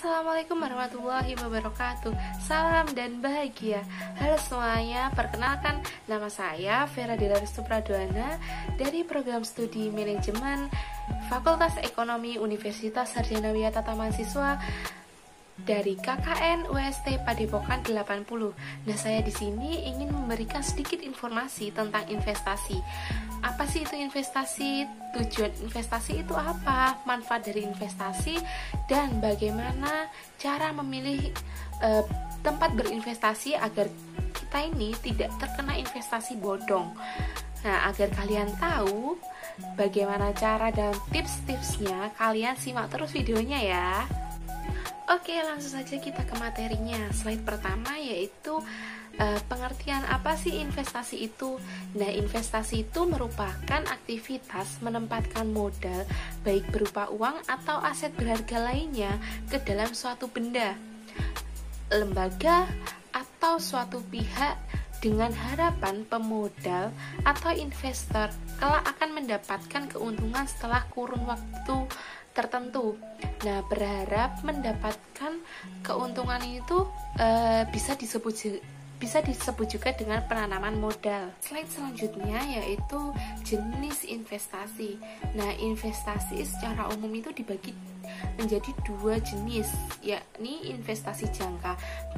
Assalamualaikum warahmatullahi wabarakatuh. Salam dan bahagia. Halo semuanya, perkenalkan nama saya Vera Dilaristu Praduana dari program studi manajemen Fakultas Ekonomi Universitas Sarjana Wiyata Taman Siswa dari KKN UST Padepokan 80. Nah, saya di sini ingin memberikan sedikit informasi tentang investasi. Apa sih itu investasi? Tujuan investasi itu apa? Manfaat dari investasi dan bagaimana cara memilih tempat berinvestasi agar kita ini tidak terkena investasi bodong. Nah, agar kalian tahu bagaimana cara dan tips-tipsnya, kalian simak terus videonya ya. Oke, langsung saja kita ke materinya. Slide pertama yaitu pengertian apa sih investasi itu. Nah, investasi itu merupakan aktivitas menempatkan modal baik berupa uang atau aset berharga lainnya ke dalam suatu benda, lembaga, atau suatu pihak dengan harapan pemodal atau investor kelak akan mendapatkan keuntungan setelah kurun waktu tertentu. Nah, berharap mendapatkan keuntungan itu bisa disebut juga dengan penanaman modal. Slide selanjutnya yaitu jenis investasi. Nah, investasi secara umum itu dibagi menjadi dua jenis, yakni investasi jangka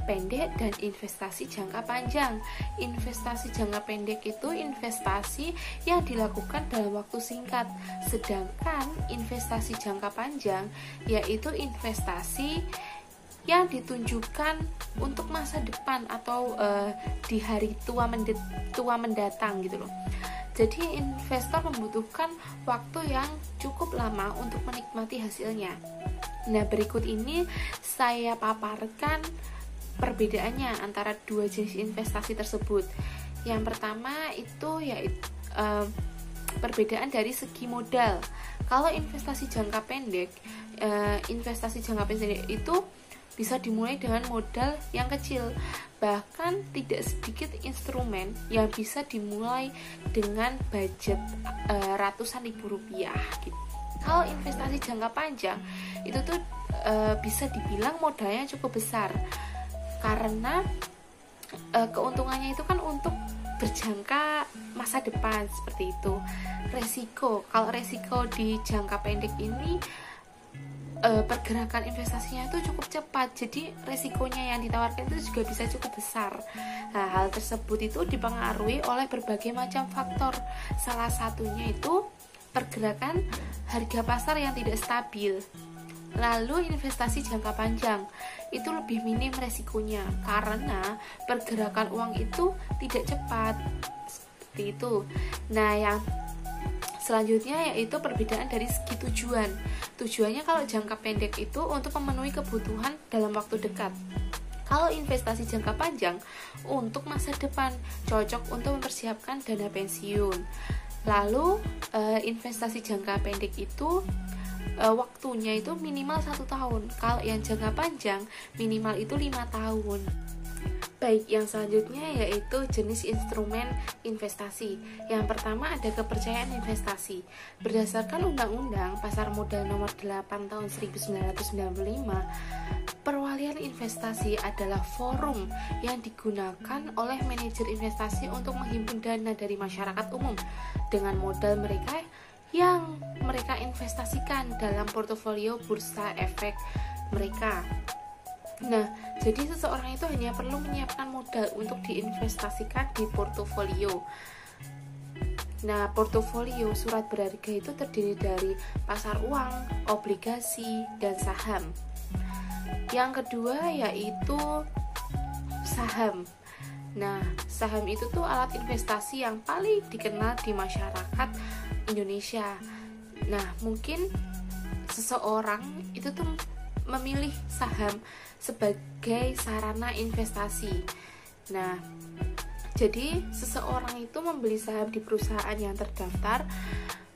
pendek dan investasi jangka panjang. Investasi jangka pendek itu investasi yang dilakukan dalam waktu singkat, sedangkan investasi jangka panjang yaitu investasi yang ditunjukkan untuk masa depan atau di hari tua mendatang gitu loh. Jadi investor membutuhkan waktu yang cukup lama untuk menikmati hasilnya. Nah, berikut ini saya paparkan perbedaannya antara dua jenis investasi tersebut. Yang pertama itu yaitu perbedaan dari segi modal. Kalau investasi jangka pendek itu bisa dimulai dengan modal yang kecil, bahkan tidak sedikit instrumen yang bisa dimulai dengan budget ratusan ribu rupiah gitu. Kalau investasi jangka panjang itu tuh bisa dibilang modalnya cukup besar karena keuntungannya itu kan untuk berjangka masa depan seperti itu. Kalau resiko di jangka pendek ini pergerakan investasinya itu cukup cepat, jadi resikonya yang ditawarkan itu juga bisa cukup besar. Nah, hal tersebut itu dipengaruhi oleh berbagai macam faktor. Salah satunya itu pergerakan harga pasar yang tidak stabil. Lalu investasi jangka panjang itu lebih minim resikonya karena pergerakan uang itu tidak cepat seperti itu. Nah, yang selanjutnya yaitu perbedaan dari segi tujuan. Tujuannya kalau jangka pendek itu untuk memenuhi kebutuhan dalam waktu dekat. Kalau investasi jangka panjang untuk masa depan, cocok untuk mempersiapkan dana pensiun. Lalu investasi jangka pendek itu waktunya itu minimal 1 tahun. Kalau yang jangka panjang minimal itu 5 tahun. Baik, yang selanjutnya yaitu jenis instrumen investasi. Yang pertama ada kepercayaan investasi. Berdasarkan Undang-Undang Pasar Modal Nomor 8 Tahun 1995, perwalian investasi adalah forum yang digunakan oleh manajer investasi untuk menghimpun dana dari masyarakat umum dengan modal mereka yang mereka investasikan dalam portofolio bursa efek mereka. Nah, jadi seseorang itu hanya perlu menyiapkan modal untuk diinvestasikan di portofolio. Nah, portofolio surat berharga itu terdiri dari pasar uang, obligasi, dan saham. Yang kedua yaitu saham. Nah, saham itu tuh alat investasi yang paling dikenal di masyarakat Indonesia. Nah, mungkin seseorang itu tuh memilih saham sebagai sarana investasi. Nah, jadi seseorang itu membeli saham di perusahaan yang terdaftar.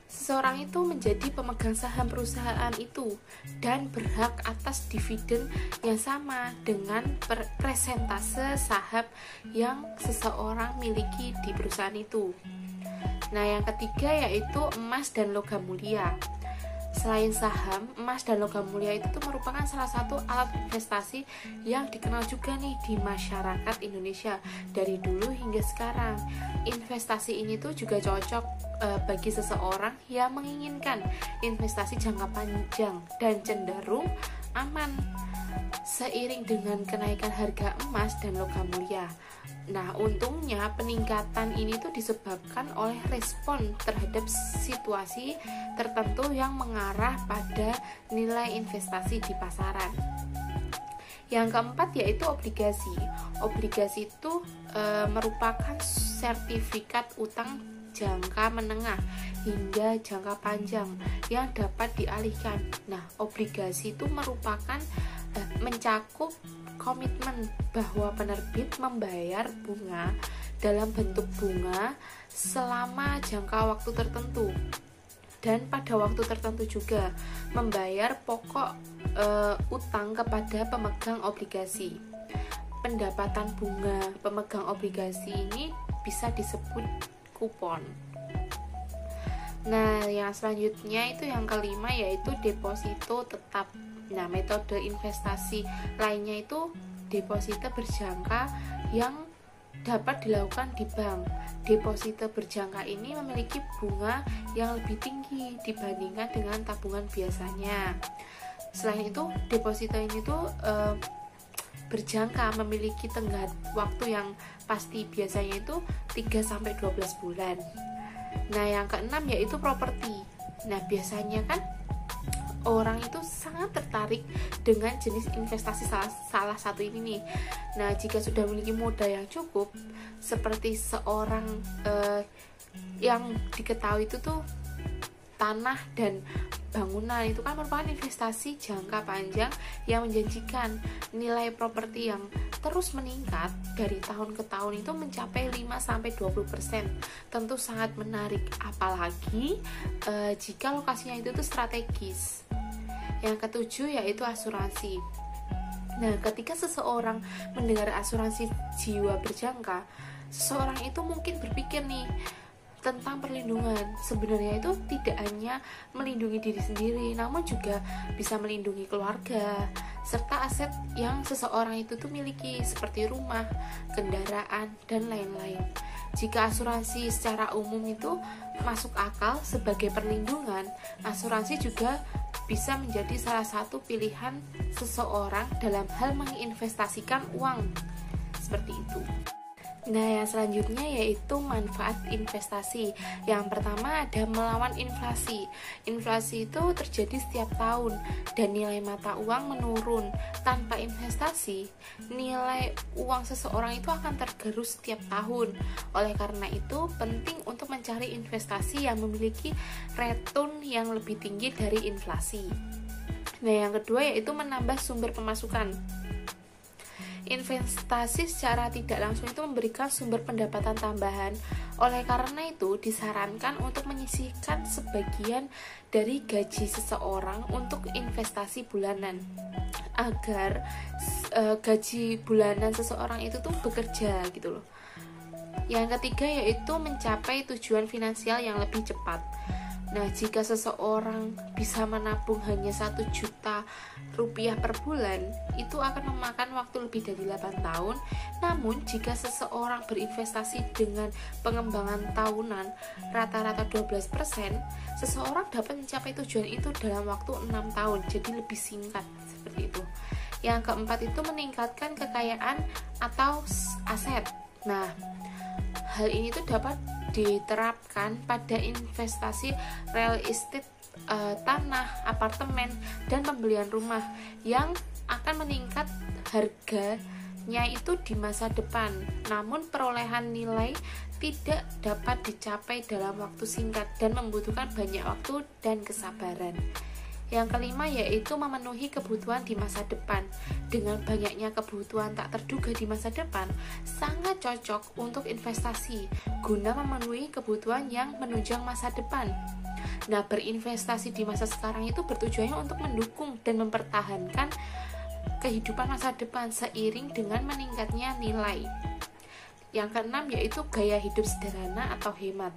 Seseorang itu menjadi pemegang saham perusahaan itu dan berhak atas dividen yang sama dengan persentase saham yang seseorang miliki di perusahaan itu. Nah, yang ketiga yaitu emas dan logam mulia. Selain saham, emas dan logam mulia itu tuh merupakan salah satu alat investasi yang dikenal juga nih di masyarakat Indonesia dari dulu hingga sekarang. Investasi ini tuh juga cocok bagi seseorang yang menginginkan investasi jangka panjang dan cenderung aman seiring dengan kenaikan harga emas dan logam mulia. Nah, untungnya peningkatan ini tuh disebabkan oleh respon terhadap situasi tertentu yang mengarah pada nilai investasi di pasaran. Yang keempat yaitu obligasi. Obligasi itu merupakan sertifikat utang jangka menengah hingga jangka panjang yang dapat dialihkan. Nah, obligasi itu merupakan mencakup komitmen bahwa penerbit membayar bunga dalam bentuk bunga selama jangka waktu tertentu, dan pada waktu tertentu juga membayar pokok utang kepada pemegang obligasi. Pendapatan bunga pemegang obligasi ini bisa disebut kupon. Nah, yang selanjutnya itu yang kelima yaitu deposito tetap. Nah, metode investasi lainnya itu deposito berjangka yang dapat dilakukan di bank. Deposito berjangka ini memiliki bunga yang lebih tinggi dibandingkan dengan tabungan biasanya. Selain itu, deposito ini tuh berjangka memiliki tenggat waktu yang pasti, biasanya itu 3-12 bulan. Nah, yang keenam yaitu properti. Nah, biasanya kan orang itu sangat tertarik dengan jenis investasi salah satu ini nih. Nah, jika sudah memiliki modal yang cukup, seperti seorang yang diketahui itu tuh tanah dan bangunan, itu kan merupakan investasi jangka panjang yang menjanjikan. Nilai properti yang terus meningkat dari tahun ke tahun itu mencapai 5-20%. Tentu sangat menarik, apalagi jika lokasinya itu tuh strategis. Yang ketujuh yaitu asuransi. Nah, ketika seseorang mendengar asuransi jiwa berjangka, seseorang itu mungkin berpikir nih tentang perlindungan. Sebenarnya itu tidak hanya melindungi diri sendiri, namun juga bisa melindungi keluarga serta aset yang seseorang itu tuh miliki seperti rumah, kendaraan, dan lain-lain. Jika asuransi secara umum itu masuk akal sebagai perlindungan, asuransi juga bisa menjadi salah satu pilihan seseorang dalam hal menginvestasikan uang seperti itu. Nah, yang selanjutnya yaitu manfaat investasi. Yang pertama ada melawan inflasi. Inflasi itu terjadi setiap tahun dan nilai mata uang menurun. Tanpa investasi, nilai uang seseorang itu akan tergerus setiap tahun. Oleh karena itu, penting untuk mencari investasi yang memiliki return yang lebih tinggi dari inflasi. Nah, yang kedua yaitu menambah sumber pemasukan. Investasi secara tidak langsung itu memberikan sumber pendapatan tambahan. Oleh karena itu, disarankan untuk menyisihkan sebagian dari gaji seseorang untuk investasi bulanan, agar gaji bulanan seseorang itu tuh bekerja gitu loh. Yang ketiga yaitu mencapai tujuan finansial yang lebih cepat. Nah, jika seseorang bisa menabung hanya 1 juta rupiah per bulan, itu akan memakan waktu lebih dari 8 tahun. Namun, jika seseorang berinvestasi dengan pengembangan tahunan rata-rata 12%, seseorang dapat mencapai tujuan itu dalam waktu 6 tahun, jadi lebih singkat seperti itu. Yang keempat itu meningkatkan kekayaan atau aset. Nah, hal ini tuh dapat diterapkan pada investasi real estate, tanah, apartemen, dan pembelian rumah yang akan meningkat harganya itu di masa depan. Namun perolehan nilai tidak dapat dicapai dalam waktu singkat dan membutuhkan banyak waktu dan kesabaran. Yang kelima yaitu memenuhi kebutuhan di masa depan. Dengan banyaknya kebutuhan tak terduga di masa depan, sangat cocok untuk investasi guna memenuhi kebutuhan yang menunjang masa depan. Nah, berinvestasi di masa sekarang itu bertujuannya untuk mendukung dan mempertahankan kehidupan masa depan seiring dengan meningkatnya nilai. Yang keenam yaitu gaya hidup sederhana atau hemat.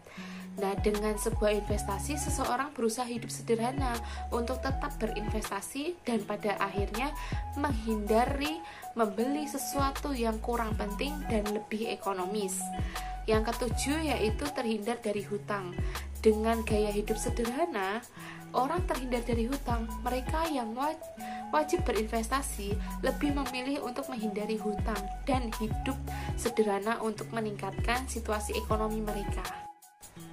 Nah, dengan sebuah investasi, seseorang berusaha hidup sederhana untuk tetap berinvestasi dan pada akhirnya menghindari membeli sesuatu yang kurang penting dan lebih ekonomis. Yang ketujuh yaitu terhindar dari hutang. Dengan gaya hidup sederhana, orang terhindar dari hutang. Mereka yang wajib berinvestasi lebih memilih untuk menghindari hutang dan hidup sederhana untuk meningkatkan situasi ekonomi mereka.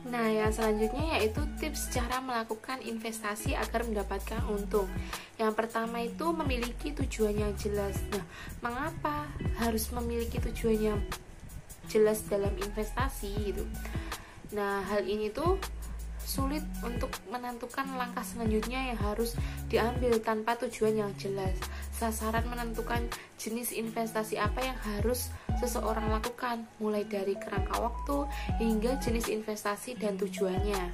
Nah, yang selanjutnya yaitu tips cara melakukan investasi agar mendapatkan untung. Yang pertama itu memiliki tujuan yang jelas. Nah, mengapa harus memiliki tujuan yang jelas dalam investasi gitu? Nah, hal ini tuh sulit untuk menentukan langkah selanjutnya yang harus diambil tanpa tujuan yang jelas. Sasaran menentukan jenis investasi apa yang harus seseorang lakukan, mulai dari kerangka waktu hingga jenis investasi dan tujuannya.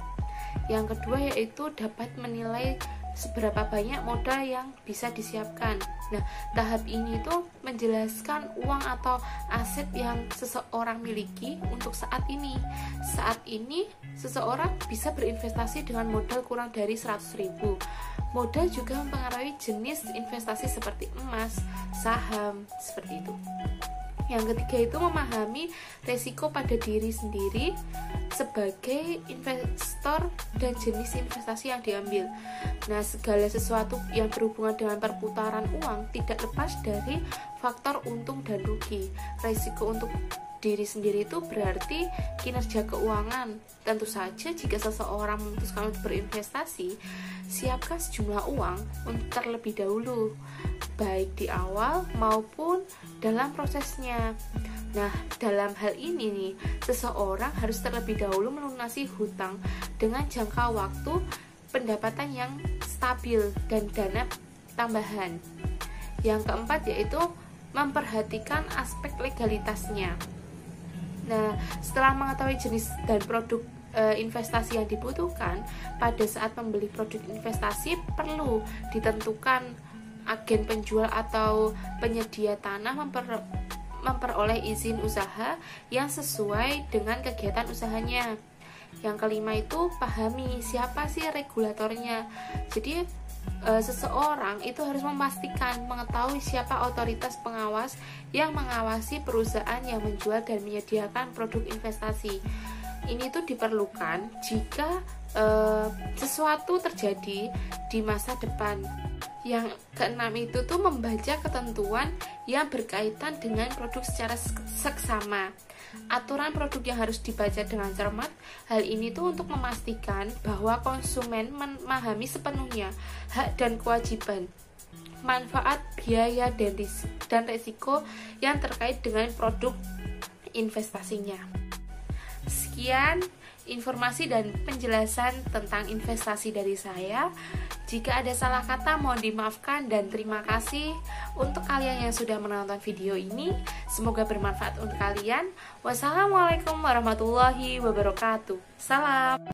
Yang kedua yaitu dapat menilai seberapa banyak modal yang bisa disiapkan. Nah, tahap ini tuh menjelaskan uang atau aset yang seseorang miliki untuk saat ini. Saat ini, seseorang bisa berinvestasi dengan modal kurang dari 100.000. Modal juga mempengaruhi jenis investasi seperti emas, saham, seperti itu. Yang ketiga itu memahami resiko pada diri sendiri sebagai investor dan jenis investasi yang diambil. Nah, segala sesuatu yang berhubungan dengan perputaran uang tidak lepas dari faktor untung dan rugi. Resiko untuk diri sendiri itu berarti kinerja keuangan. Tentu saja jika seseorang memutuskan untuk berinvestasi, siapkan sejumlah uang untuk terlebih dahulu, baik di awal maupun dalam prosesnya. Nah, dalam hal ini nih, seseorang harus terlebih dahulu melunasi hutang dengan jangka waktu, pendapatan yang stabil, dan dana tambahan. Yang keempat yaitu memperhatikan aspek legalitasnya. Nah, setelah mengetahui jenis dan produk investasi yang dibutuhkan, pada saat membeli produk investasi perlu ditentukan agen penjual atau penyedia tanah memperoleh izin usaha yang sesuai dengan kegiatan usahanya. Yang kelima itu pahami siapa sih regulatornya. Jadi seseorang itu harus memastikan mengetahui siapa otoritas pengawas yang mengawasi perusahaan yang menjual dan menyediakan produk investasi. Ini tuh diperlukan jika sesuatu terjadi di masa depan. Yang keenam itu tuh membaca ketentuan yang berkaitan dengan produk secara seksama. Aturan produk yang harus dibaca dengan cermat. Hal ini tuh untuk memastikan bahwa konsumen memahami sepenuhnya hak dan kewajiban, manfaat, biaya, dan risiko yang terkait dengan produk investasinya. Sekian informasi dan penjelasan tentang investasi dari saya. Jika ada salah kata mohon dimaafkan dan terima kasih untuk kalian yang sudah menonton video ini. Semoga bermanfaat untuk kalian. Wassalamualaikum warahmatullahi wabarakatuh. Salam.